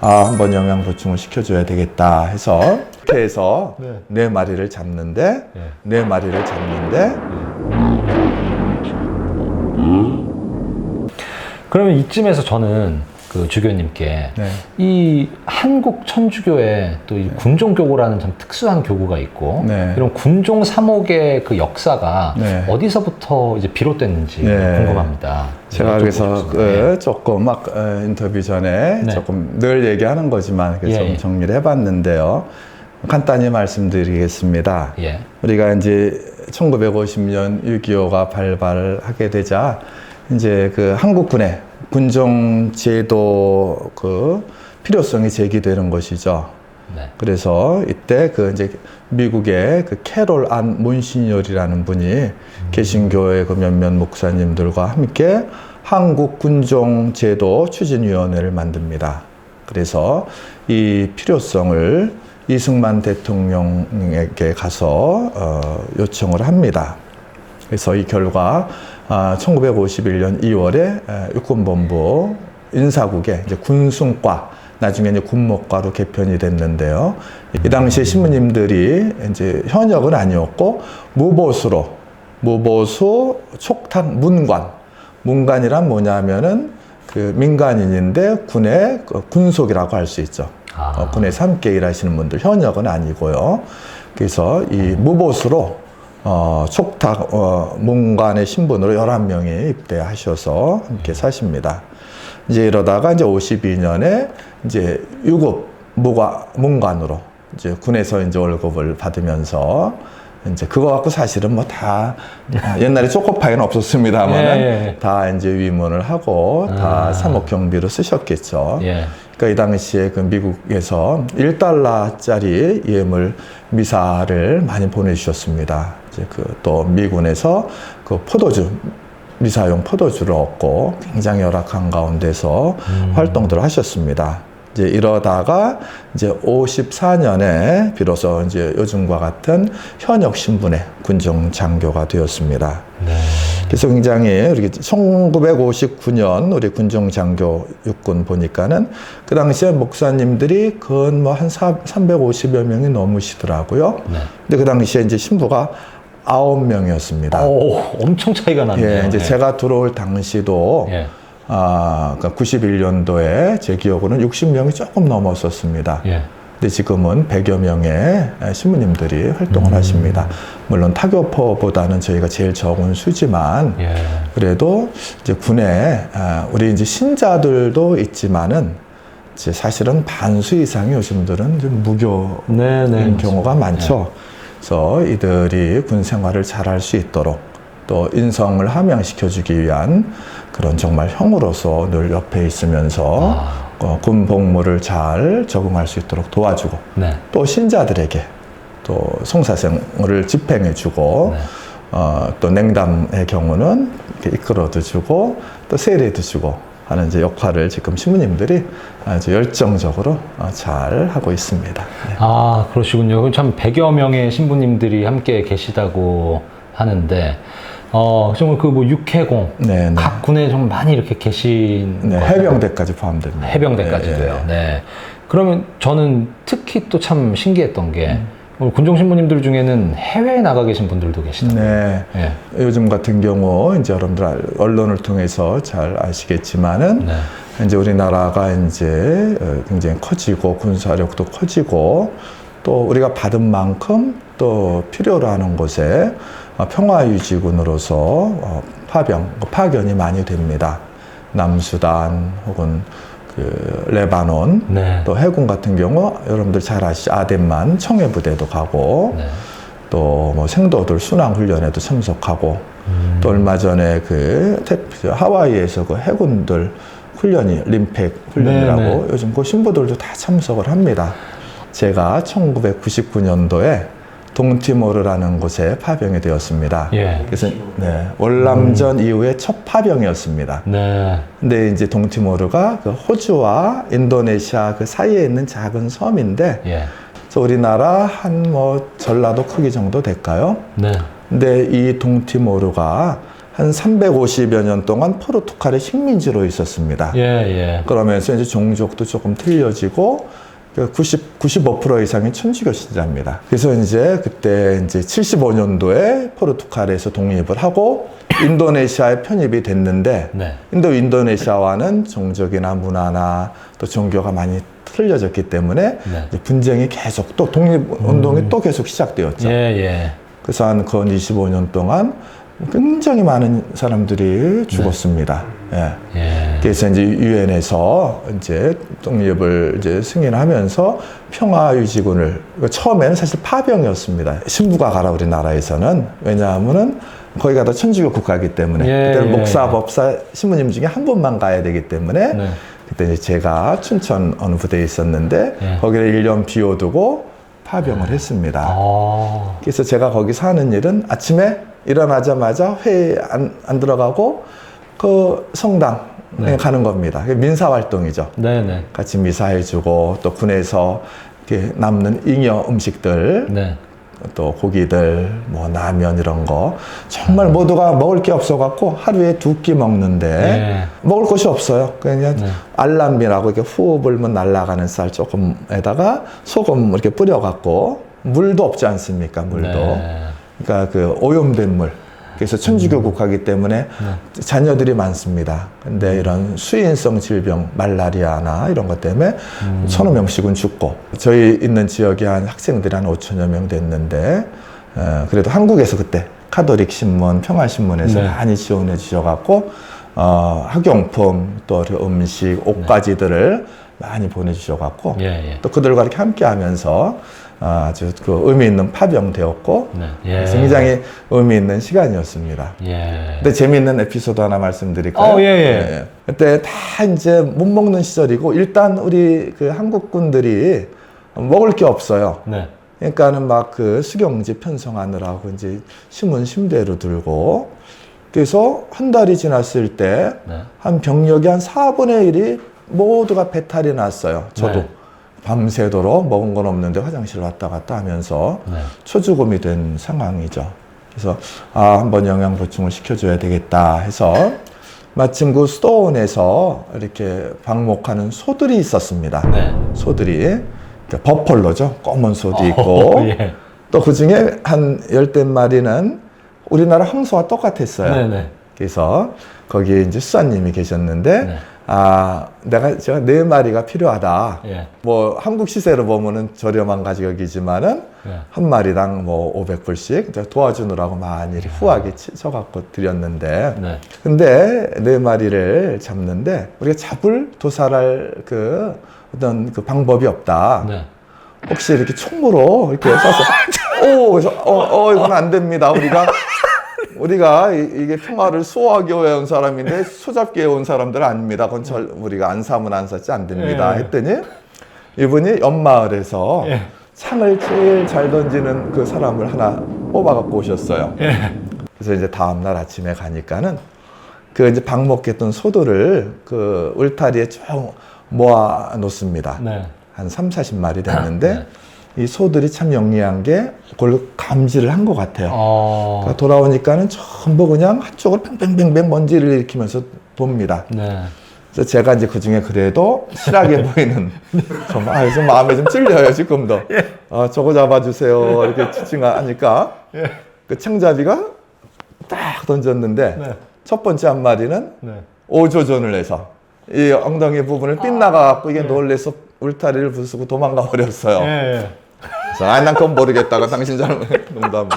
한번 영양 보충을 시켜줘야 되겠다 해서 해서 네 마리를 잡는데 그러면 이쯤에서 저는 그 주교님께 이 한국 천주교에 또 이 군종교구라는 참 특수한 교구가 있고 이런 군종 삼옥의 그 역사가 어디서부터 이제 비롯됐는지 궁금합니다. 제가 그래서 조금 막 인터뷰 전에 조금 늘 얘기하는 거지만 좀 정리를 해봤는데요. 간단히 말씀드리겠습니다. 우리가 이제 1950년 6.25가 발발하게 되자 이제 그 한국군의 군종 제도 그 필요성이 제기되는 것이죠. 그래서 이때 그 이제 미국의 그 캐롤 안 몬시니얼이라는 분이 개신교회 그 몇몇 목사님들과 함께 한국 군종 제도 추진위원회를 만듭니다. 그래서 이 필요성을 이승만 대통령에게 가서 요청을 합니다. 그래서 이 결과 1951년 2월에 육군본부 인사국에 이제 군승과 나중에 이제 군목과로 개편이 됐는데요. 이 당시에 신부님들이 이제 현역은 아니었고 무보수 촉탁 문관이란 뭐냐면은 그 민간인인데 군의 군속이라고 할 수 있죠. 군에서 함께 일하시는 분들 현역은 아니고요. 그래서 이 무보수로 촉탁 문관의 신분으로 11명이 입대하셔서 함께 사십니다. 이제 이러다가 이제 52년에 이제 유급 문관으로 이제 군에서 이제 월급을 받으면서 이제 그거 갖고 사실은 뭐 다 옛날에 초코파이는 없었습니다만은 다 이제 위문을 하고 다 사목 경비로 쓰셨겠죠. 그러니까 이 당시에 그 미국에서 $1짜리 예물 미사를 많이 보내주셨습니다. 이제 그 또 미군에서 그 포도주 미사용 포도주를 얻고 굉장히 열악한 가운데서 활동들을 하셨습니다. 이제 이러다가 이제 54년에 비로소 이제 요즘과 같은 현역 신분의 군종 장교가 되었습니다. 그래서 굉장히 우리 1959년 우리 군종 장교 육군 보니까는 그 당시에 목사님들이 근 뭐 한 350여 명이 넘으시더라고요. 근데 그 당시에 이제 신부가 9명이었습니다. 오, 엄청 차이가 나네요. 이제 제가 들어올 당시도 그러니까 91년도에 제 기억으로는 60명이 조금 넘었었습니다. 근데 지금은 100여 명의 신부님들이 활동을 하십니다. 물론 타교포보다는 저희가 제일 적은 수지만 그래도 이제 군에 우리 이제 신자들도 있지만은 이제 사실은 반수 이상이 요즘들은 좀 무교인 경우가 많죠. 그래서 이들이 군 생활을 잘할 수 있도록 또 인성을 함양시켜주기 위한 그런 정말 형으로서 늘 옆에 있으면서 군 복무를 잘 적응할 수 있도록 도와주고 또 신자들에게 또 성사생을 집행해주고 또 냉담의 경우는 이렇게 이끌어도 주고 또 세례도 주고 하는 이제 역할을 지금 신부님들이 아주 열정적으로 잘 하고 있습니다. 그러시군요. 참 100여 명의 신부님들이 함께 계시다고 하는데 정말 그 뭐 육해공 각 군에 좀 많이 이렇게 계신 해병대까지 포함됩니다. 해병대까지도요. 그러면 저는 특히 또 참 신기했던 게 군종 신부님들 중에는 해외에 나가 계신 분들도 계시더라고요. 요즘 같은 경우 이제 여러분들 언론을 통해서 잘 아시겠지만은 이제 우리나라가 이제 굉장히 커지고 군사력도 커지고 또 우리가 받은 만큼 또 필요로 하는 곳에 평화유지군으로서 파견이 많이 됩니다. 남수단 혹은 그 레바논 또 해군 같은 경우 여러분들 잘 아시죠? 아덴만 청해부대도 가고 또 뭐 생도들 순항훈련에도 참석하고 또 얼마 전에 그 하와이에서 그 해군들 훈련이 림팩 훈련이라고 요즘 그 신부들도 다 참석을 합니다. 제가 1999년도에 동티모르라는 곳에 파병이 되었습니다. 그래서 월남전 이후에 첫 파병이었습니다. 근데 이제 동티모르가 그 호주와 인도네시아 그 사이에 있는 작은 섬인데, 그래서 우리나라 한 뭐 전라도 크기 정도 될까요? 근데 이 동티모르가 한 350여 년 동안 포르투갈의 식민지로 있었습니다. 예, 예. 그러면서 이제 종족도 조금 틀려지고 95% 이상이 천주교 신자입니다. 그래서 이제 그때 이제 75년도에 포르투갈에서 독립을 하고 인도네시아에 편입이 됐는데 네. 인도네시아와는 종족이나 문화나 또 종교가 많이 틀려졌기 때문에 네. 이제 분쟁이 계속 또 독립운동이 또 계속 시작되었죠. 예, 예. 그래서 한 그 25년 동안 굉장히 많은 사람들이 죽었습니다. 네. 예. 예. 그래서 이제 유엔에서 이제 독립을 이제 승인하면서 평화유지군을 처음에는 사실 파병이었습니다. 신부가 가라 우리나라에서는. 왜냐하면은 거기가 다 천주교 국가이기 때문에 예, 그때는 예. 목사, 법사, 신부님 중에 한 분만 가야 되기 때문에 네. 그때 이제 제가 춘천 어느 부대에 있었는데 예. 거기를 1년 비워두고 파병을 했습니다. 아. 그래서 제가 거기서 하는 일은 아침에 일어나자마자 회의 안 들어가고 그 성당에 네. 가는 겁니다. 민사 활동이죠. 네네. 같이 미사해주고 또 군에서 이렇게 남는 잉여 음식들, 네. 또 고기들, 뭐 라면 이런 거 정말 모두가 먹을 게 없어갖고 하루에 2끼 먹는데 네. 먹을 것이 없어요. 그냥 네. 알람비라고 이렇게 후 불면 날아가는 쌀 조금에다가 소금 이렇게 뿌려갖고 물도 없지 않습니까? 물도. 네. 그러니까 그 오염된 물. 그래서 천주교 국가이기 때문에 자녀들이 많습니다. 근데 이런 수인성 질병, 말라리아나 이런 것 때문에 1,000명씩은 죽고 저희 있는 지역에 한 학생들이 한 5천여 명 됐는데 그래도 한국에서 그때 카톨릭 신문, 평화신문에서 네. 많이 지원해 주셔갖고 학용품, 또 음식, 옷가지들을 많이 보내주셔갖고 예, 예. 또 그들과 이렇게 함께하면서 아주 그 의미 있는 파병되었고 네. 예. 굉장히 의미 있는 시간이었습니다. 예. 근데 재미있는 에피소드 하나 말씀드릴까요? 예, 예. 그때 다 이제 못 먹는 시절이고 일단 우리 그 한국군들이 먹을 게 없어요. 네. 그러니까는 막 그 수경지 편성하느라고 이제 신문 심대로 들고 그래서 한 달이 지났을 때 한 병력이 한 4분의 1이 모두가 배탈이 났어요. 저도. 네. 밤새도록 먹은 건 없는데 화장실 왔다 갔다 하면서 네. 초죽음이 된 상황이죠. 그래서 한번 영양 보충을 시켜줘야 되겠다 해서 마침 그 수도원에서 이렇게 방목하는 소들이 있었습니다. 네. 소들이 그러니까 버펄로죠. 검은 소도 있고 예. 또 그 중에 한 10대 마리는 우리나라 황소와 똑같았어요. 네네. 그래서 거기에 이제 수사님이 계셨는데 네. 제가 4마리가 필요하다. 예. 뭐 한국 시세로 보면은 저렴한 가격이지만은 예. 한 마리당 뭐 500불씩 제가 도와주느라고 많이 후하게 쳐갖고 드렸는데 네. 근데 4마리를 잡는데 우리가 잡을 도살할 그 어떤 그 방법이 없다. 네. 혹시 이렇게 총으로 이렇게 쏴서 그래서 이건 안 됩니다. 우리가 이게 평화를 수호하기 위해 온 사람인데 소잡기 위해 온 사람들은 아닙니다. 그건 우리가 안 사면 안 샀지 안 됩니다. 예. 했더니 이분이 옆마을에서 예. 창을 제일 잘 던지는 그 사람을 하나 뽑아 갖고 오셨어요. 예. 그래서 이제 다음날 아침에 가니까는 그 이제 방목했던 소들을 그 울타리에 쭉 모아 놓습니다. 네. 한 30-40마리 됐는데 네. 이 소들이 참 영리한 게 그걸 감지를 한 것 같아요. 그러니까 돌아오니까는 전부 그냥 한쪽으로 뺑뺑뺑뺑 먼지를 일으키면서 돕니다. 네. 그래서 제가 이제 그 중에 그래도 실하게 보이는 좀 마음에 좀 찔려요, 지금도. 저거 잡아주세요. 이렇게 지칭하니까 그 창잡이가 딱 던졌는데 네. 첫 번째 한 마리는 네. 5조전을 해서 이 엉덩이 부분을 빗나가갖고 이게 놀래서 울타리를 부수고 도망가 버렸어요. 예. 그래서 난 그건 모르겠다가 당신 잘못 농담.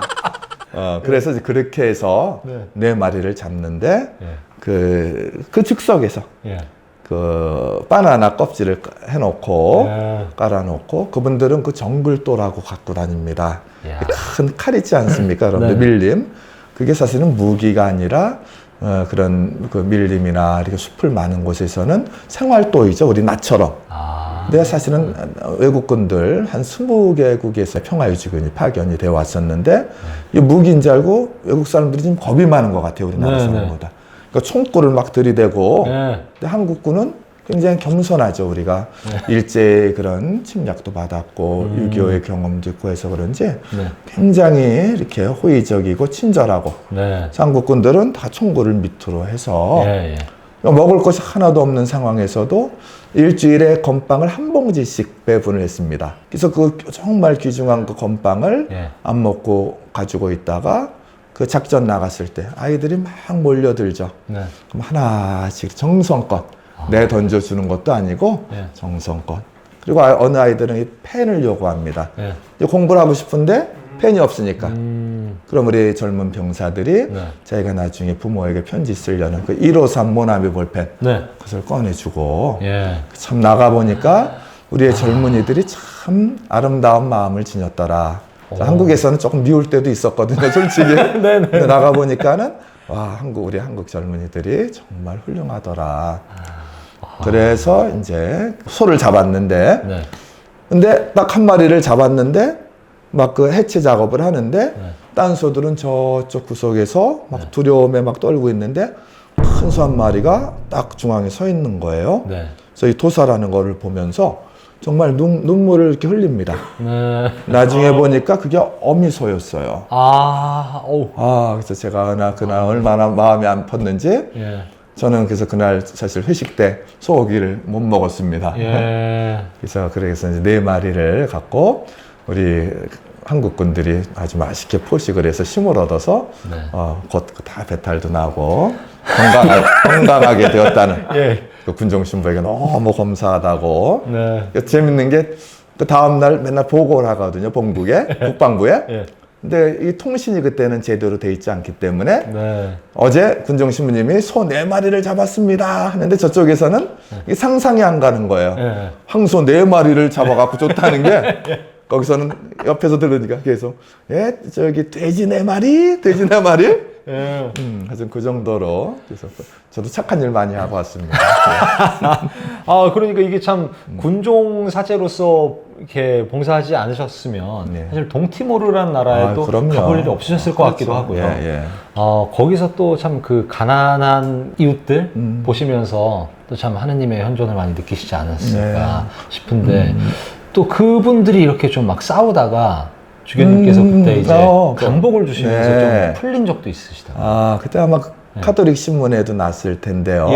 그래서 이제 그렇게 해서 네 마리를 잡는데 그 즉석에서 예. 그 바나나 껍질을 해놓고 예. 깔아놓고 그분들은 그 정글도라고 갖고 다닙니다. 야. 큰 칼 있지 않습니까? 여러분들 밀림. 그게 사실은 무기가 아니라 그런 그 밀림이나 이렇게 숲을 많은 곳에서는 생활도이죠. 우리 나처럼. 근데 사실은 외국군들 한 20개국에서 평화유지군이 파견이 되어 왔었는데 이 무기인 줄 알고 외국 사람들이 좀 겁이 많은 것 같아요. 우리나라 사람보다. 그러니까 총구를 막 들이대고 근데 한국군은 굉장히 겸손하죠, 우리가. 일제의 그런 침략도 받았고, 6.25의 경험도 있고 해서 그런지 굉장히 이렇게 호의적이고 친절하고, 한국군들은 다 총구를 밑으로 해서 먹을 것이 하나도 없는 상황에서도 일주일에 건빵을 한 봉지씩 배분을 했습니다. 그래서 그 정말 귀중한 그 건빵을 안 먹고 가지고 있다가 그 작전 나갔을 때 아이들이 막 몰려들죠. 그럼 하나씩 정성껏 내 던져주는 것도 아니고 정성껏. 그리고 어느 아이들은 이 펜을 요구합니다. 공부를 하고 싶은데 펜이 없으니까. 그럼 우리 젊은 병사들이 자기가 나중에 부모에게 편지 쓰려는 그 153 모나미 볼펜 그것을 꺼내주고 참 나가보니까 우리의 젊은이들이 참 아름다운 마음을 지녔더라. 한국에서는 조금 미울 때도 있었거든요, 솔직히. 근데 나가보니까는 와, 우리 한국 젊은이들이 정말 훌륭하더라. 그래서 이제 소를 잡았는데 근데 딱 한 마리를 잡았는데 막 그 해체 작업을 하는데 딴 소들은 저쪽 구석에서 막 두려움에 막 떨고 있는데 큰 소 한 마리가 딱 중앙에 서 있는 거예요. 그래서 이 도사라는 거를 보면서 정말 눈물을 이렇게 흘립니다. 나중에 보니까 그게 어미소였어요. 그래서 제가 그날 얼마나 마음이 아팠는지 저는 그래서 그날 사실 회식 때 소고기를 못 먹었습니다. 그래서 이제 4마리를 갖고 우리 한국군들이 아주 맛있게 포식을 해서 힘을 얻어서 곧 다 배탈도 나고 건강하게 되었다는 그 군종 신부에게 너무 감사하다고. 재밌는 게 그 다음날 맨날 보고를 하거든요, 본국에, 국방부에. 근데 이 통신이 그때는 제대로 돼 있지 않기 때문에 어제 군종 신부님이 소 4마리를 잡았습니다 하는데 저쪽에서는 이게 상상이 안 가는 거예요. 황소 4마리를 잡아갖고 좋다는 게 거기서는 옆에서 들으니까 계속 저기 돼지 4마리? 돼지 4마리? 하여튼 그 정도로 그래서 저도 착한 일 많이 하고 왔습니다. 그러니까 이게 참 군종 사제로서 이렇게 봉사하지 않으셨으면 사실 동티모르라는 나라에도 가볼 일이 없으셨을 것 같기도 하고요. 거기서 또 참 그 가난한 이웃들 보시면서 또 참 하느님의 현존을 많이 느끼시지 않았을까 싶은데 또 그분들이 이렇게 좀 막 싸우다가 주교님께서 그때 이제 강복을 주시면서 좀 풀린 적도 있으시다고요. 그때 아마 카톨릭 신문에도 났을 텐데요.